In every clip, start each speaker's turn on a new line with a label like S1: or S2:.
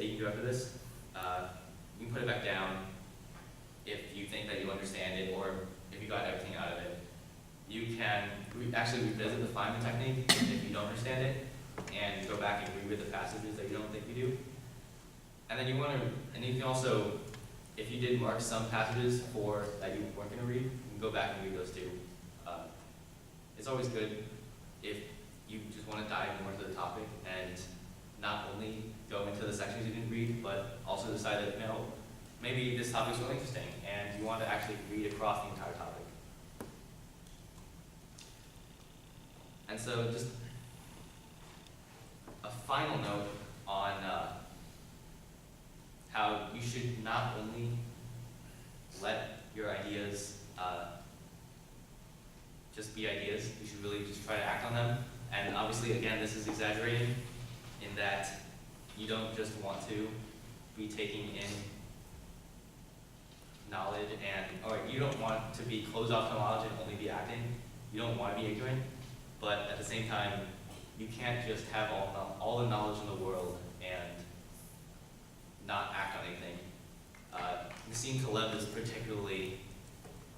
S1: you can do after this. You can put it back down if you think that you understand it or if you got everything out of it. You can actually revisit the Feynman technique if you don't understand it, and go back and reread the passages that you don't think you do. And then you can also, if you did mark some passages that you weren't going to read, you can go back and read those too. It's always good if you just want to dive more into the topic and not only go into the sections you didn't read, but also decide that, maybe this topic is really interesting and you want to actually read across the entire topic. And so just a final note on how you should not only let your ideas just be ideas, you should really just try to act on them. And obviously, again, this is exaggerating in that you don't just want to be taking in knowledge or you don't want to be closed off to knowledge and only be acting. You don't want to be ignorant, but at the same time, you can't just have all the knowledge in the world and not act on anything. Nassim Taleb is particularly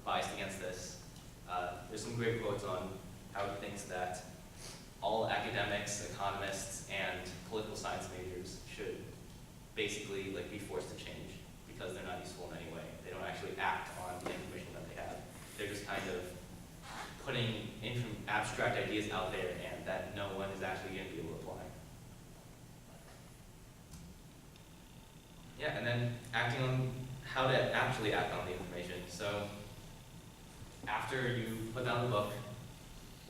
S1: biased against this. There's some great quotes on how he thinks that all academics, economists, and political science majors should basically be forced to change because they're not useful in any way. They don't actually act on the information that they have. They're just kind of putting abstract ideas out there and that no one is actually going to be able to apply. Yeah, and then acting on how to actually act on the information. So after you put down the book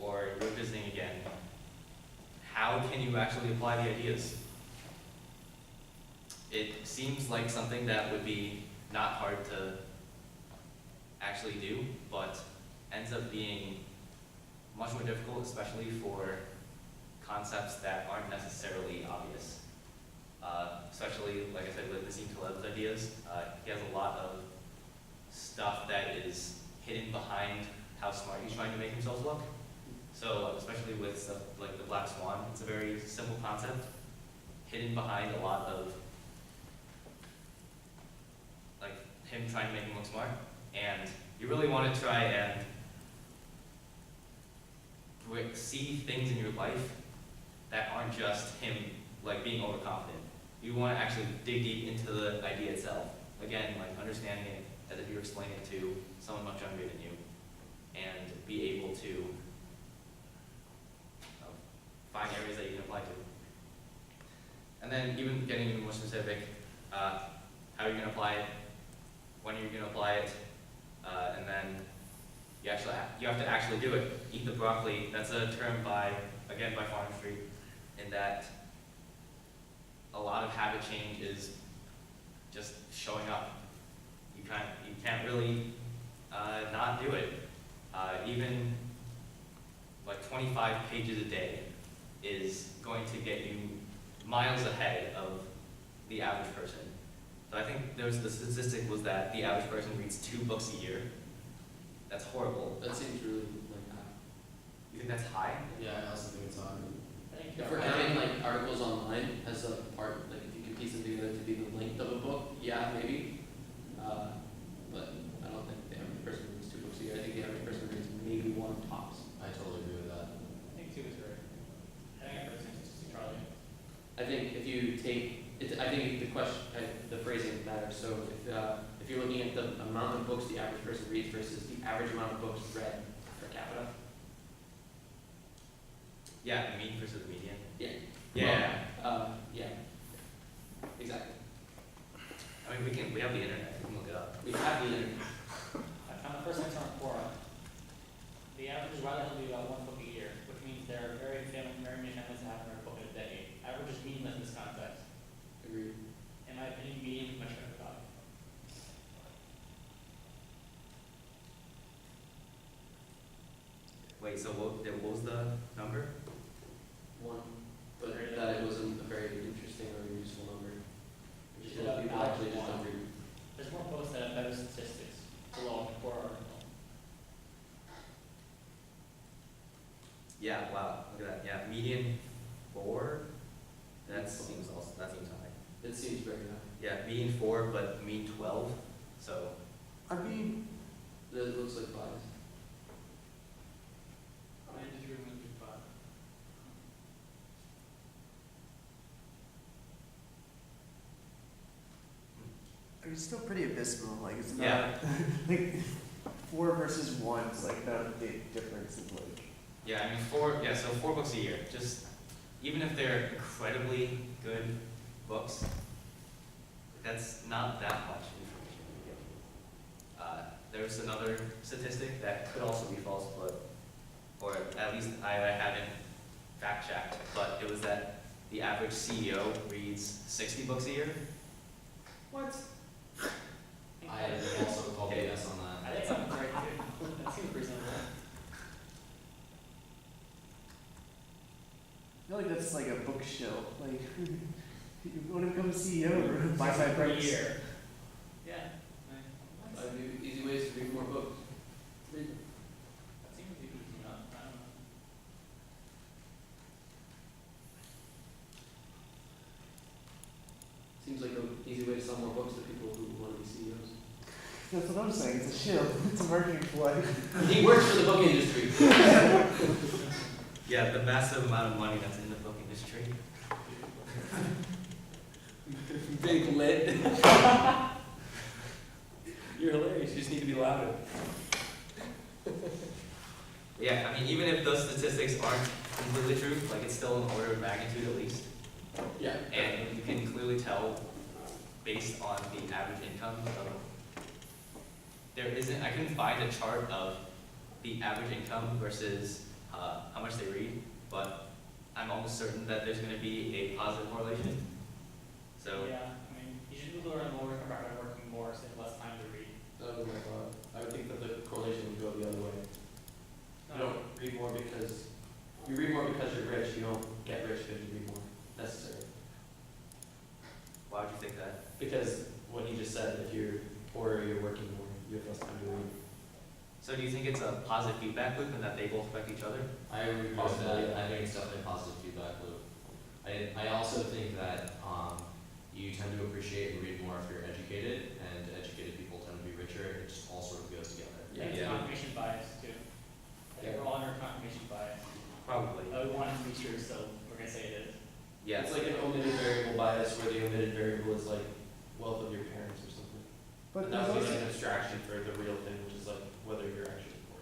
S1: or you're visiting again, how can you actually apply the ideas? It seems like something that would be not hard to actually do, but ends up being much more difficult, especially for concepts that aren't necessarily obvious. Especially, like I said, with Nassim Taleb's ideas, he has a lot of stuff that is hidden behind how smart he's trying to make himself look. So, especially with stuff like the black swan, it's a very simple concept, hidden behind a lot of him trying to make him look smart. And you really want to try and see things in your life that aren't just him being overconfident. You want to actually dig deep into the idea itself. Again, understanding it as if you're explaining it to someone much younger than you, and be able to find areas that you can apply to. And then even getting even more specific, how you're going to apply it, when you're going to apply it, and then you have to actually do it. Eat the broccoli. That's a term by Farnham Street, in that a lot of habit change is just showing up. You can't really not do it. Even 25 pages a day is going to get you miles ahead of the average person. So I think the statistic was that the average person reads 2 books a year. That's horrible.
S2: That seems really high.
S1: You think that's high?
S2: Yeah, I also think it's high. If we're having articles online as a part, if you could piece them together to be the length of a book, yeah, maybe. But I don't think the average person reads 2 books a year. I think the average person reads maybe 1 tops.
S3: I totally agree with that.
S4: I think 2 is right. I think I heard Charlie.
S2: I think if you take it, I think the phrasing matters. So if you're looking at the amount of books the average person reads versus the average amount of books read per capita.
S1: Yeah, mean versus median.
S2: Yeah.
S1: Yeah.
S2: Well, yeah. Exactly.
S1: I mean, we have the internet. We can look it up.
S2: We have the internet.
S4: I found the first answer on Quora. The average is rather healthy about 1 book a year, which means there are very many families that haven't read a book in a decade. Average is meaningless in this context.
S2: Agreed.
S4: In my opinion, median is much better value.
S1: Wait, so what was the number?
S2: 1, but that it wasn't a very interesting or useful number. Just
S4: Yeah,
S2: people actually just don't read.
S4: There's more posts that have better statistics below the Quora article.
S1: Yeah, wow, look at that. Yeah, median 4. That seems high.
S2: It seems very high.
S1: Yeah, mean 4, but mean 12, so.
S3: I mean,
S2: It looks like 5.
S4: I did you remove your spot?
S3: I mean, it's still pretty abysmal. Like it's not
S1: Yeah.
S3: like 4 versus 1 is like not a big difference in like.
S1: Yeah, I mean, so 4 books a year, just, even if they're incredibly good books, that's not that much information. There's another statistic that could also be false, but, or at least I haven't fact checked, but it was that the average CEO reads 60 books a year.
S4: What?
S5: I also called
S1: Okay.
S5: BS on that.
S4: I think something's right too. That seems reasonable.
S3: I feel like that's like a book shill. Like, you want to become a CEO or buy 5
S4: per
S3: books?
S4: year. Yeah.
S2: 5 easy ways to read more books. Read them.
S4: That seems easy enough. I don't know.
S2: Seems like an easy way to sell more books to people who want to be CEOs.
S3: That's what I'm saying. It's a shill. It's a marketing ploy.
S2: He works for the book industry.
S1: Yeah, the massive amount of money that's in the book industry.
S2: Big lit. You're hilarious. You just need to be louder.
S1: Yeah, I mean, even if those statistics aren't completely true, like it's still an order of magnitude at least.
S2: Yeah.
S1: And you can clearly tell based on the average income of, I couldn't find a chart of the average income versus how much they read, but I'm almost certain that there's going to be a positive correlation. So,
S4: Yeah, I mean, usually people who earn more come back by working more, so they have less time to read.
S2: That was my thought. I would think that the correlation would go the other way. You don't read more because you read more because you're rich. You don't get rich because you read more necessarily.
S1: why would you think that?
S2: Because what he just said, if you're poor or you're working more, you have less time to read.
S1: So do you think it's a positive feedback loop and that they both affect each other?
S5: I agree with
S2: Possibly,
S5: that.
S2: yeah.
S5: I think it's definitely a positive feedback loop. I also think that you tend to appreciate and read more if you're educated, and educated people tend to be richer. It just all sort of goes together.
S4: Yeah, it's confirmation bias too. I think we're all under confirmation bias.
S1: Probably.
S4: We want it to be true, so we're gonna say it is.
S1: Yeah.
S2: It's like an omitted variable bias where the omitted variable is like wealth of your parents or something.
S3: But
S2: And that
S3: there's
S2: would be
S3: also,
S2: like an abstraction for the real thing, which is like whether you're actually poor.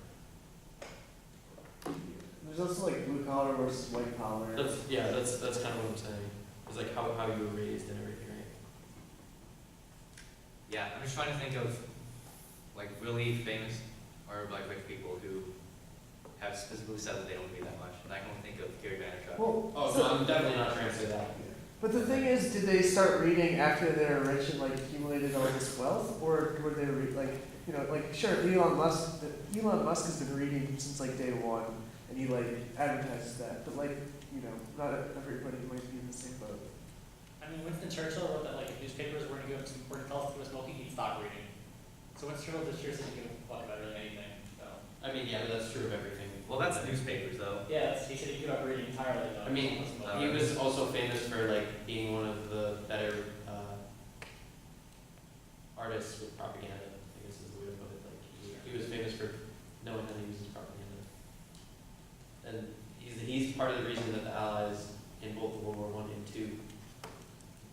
S3: there's also like blue collar versus white collar.
S2: That's kind of what I'm saying. It's like how you were raised and everything, right?
S1: Yeah, I'm just trying to think of like really famous or like rich people who have specifically said that they don't read that much. And I can only think of Gary Vaynerchuk.
S3: Well,
S2: Oh,
S3: so-
S2: no, I'm definitely not trying to say that.
S3: but the thing is, did they start reading after they were rich and like accumulated all this wealth, or were they like, you know, like sure, Elon Musk has been reading since like day one, and he like advertises that, but like, you know, not everybody might be in the same boat.
S4: I mean, Winston Churchill wrote that like if newspapers were to give him some important tells he was smoking, he'd stop reading. So Winston Churchill just seriously didn't give a fuck about really anything. So
S2: I mean, yeah, but that's true of everything.
S1: Well, that's newspapers though.
S4: yeah, he said he gave up reading entirely though.
S2: I mean, he was also famous for like being one of the better artists with propaganda. I guess is the way to put it. Like he was famous for knowing how to use his propaganda, and he's part of the reason that the Allies in both World War I and II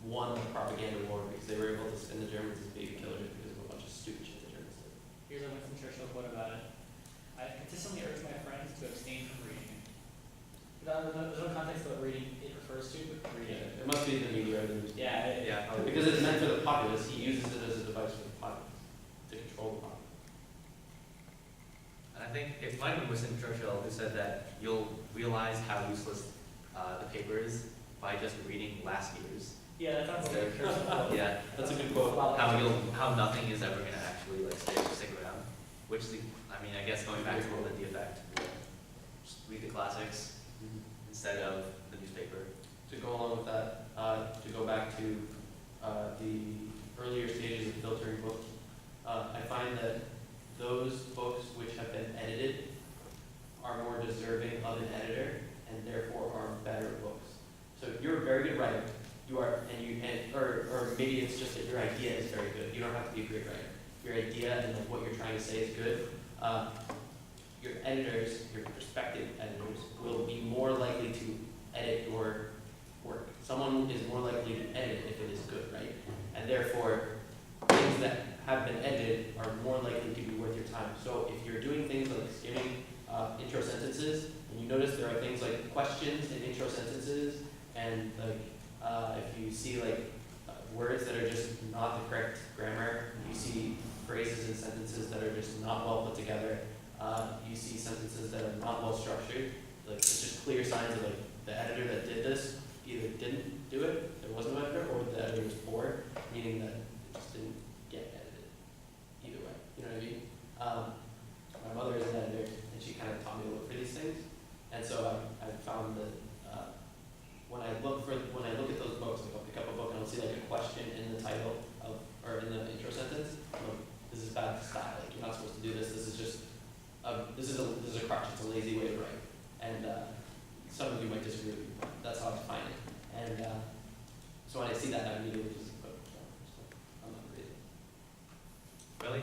S2: won the propaganda war, because they were able to spin the Germans as baby killers because of a bunch of stupid shit the Germans did.
S4: Here's a Winston Churchill quote about it. I consistently urge my friends to abstain from reading. There's no context of what reading it refers to, but reading.
S2: Yeah, it must be the media or the news.
S4: Yeah,
S1: Yeah, probably.
S2: Because it's meant for the populace, he uses it as a device for the populace, to control the populace.
S1: And I think it might have been Winston Churchill who said that you'll realize how useless the paper is by just reading last year's.
S4: Yeah, that sounds like a Churchill quote.
S1: Yeah,
S2: That's a good quote.
S1: how nothing is ever gonna actually like stick around. Which I mean, I guess going back to what the effect, just read the classics instead of the newspaper.
S2: To go along with that, to go back to the earlier stages of filtering books, I find that those books which have been edited are more deserving of an editor and therefore are better books. So if you're a very good writer or maybe it's just that your idea is very good. You don't have to be a great writer. Your idea and like what you're trying to say is good. Your editors, your prospective editors, will be more likely to edit your work. Someone is more likely to edit if it is good, right? And therefore, things that have been edited are more likely to be worth your time. So if you're doing things like skimming intro sentences, and you notice there are things like questions in intro sentences, and like if you see like words that are just not the correct grammar, you see phrases and sentences that are just not well put together, you see sentences that are not well structured, like it's just clear signs of like the editor that did this either didn't do it, there wasn't an editor, or the editor was poor, meaning that it just didn't get edited. Either way, you know what I mean? My mother is an editor, and she kind of taught me to look for these things, and so I found that when I look at those books, like I'll pick up a book and I'll see like a question in the title of, or in the intro sentence, I'm like, this is bad style, like you're not supposed to do this, this is just, this is a crutch, it's a lazy way to write, and some of you might disagree with me, but that's how I define it, and so when I see that, I immediately just put it down, so I'm not reading.
S1: Really?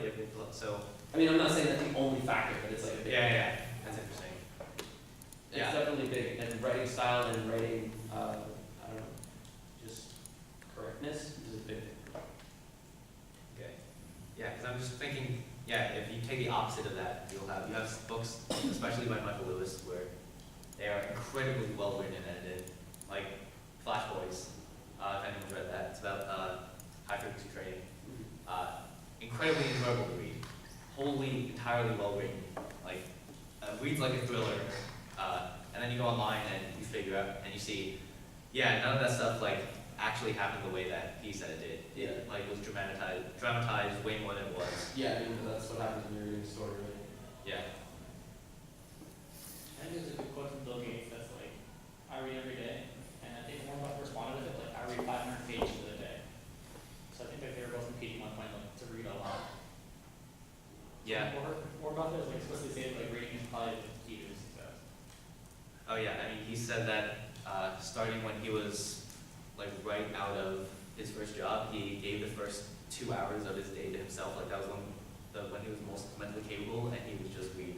S1: So,
S2: I mean, I'm not saying that's the only factor, but it's like a big
S1: yeah, that's interesting.
S2: It's
S1: Yeah.
S2: definitely big, and writing style and writing, I don't know, just correctness is a big thing.
S1: Okay. Yeah, because I'm just thinking, yeah, if you take the opposite of that, you have books, especially by Michael Lewis, where they are incredibly well written and edited, like Flash Boys. If anyone's read that, it's about high frequency trading. Incredibly enjoyable to read, wholly, entirely well written, like reads like a thriller. And then you go online and you figure out and you see, yeah, none of that stuff like actually happened the way that he said it did. It like was dramatized way more than it was.
S2: Yeah, I mean, that's what happens when you're reading a story, right?
S1: Yeah.
S4: I think there's a good quote from Bill Gates that's like, I read every day, and I think Warren Buffett responded with it, like, I read 500 pages a day. So I think that they were both competing one point like, to read a lot.
S1: Yeah.
S4: Warren Buffett is like supposed to say like reading is probably the key to his success.
S1: Oh yeah. I mean, he said that starting when he was like right out of his first job, he gave the first 2 hours of his day to himself. Like that was when he was most mentally capable, and he would just read.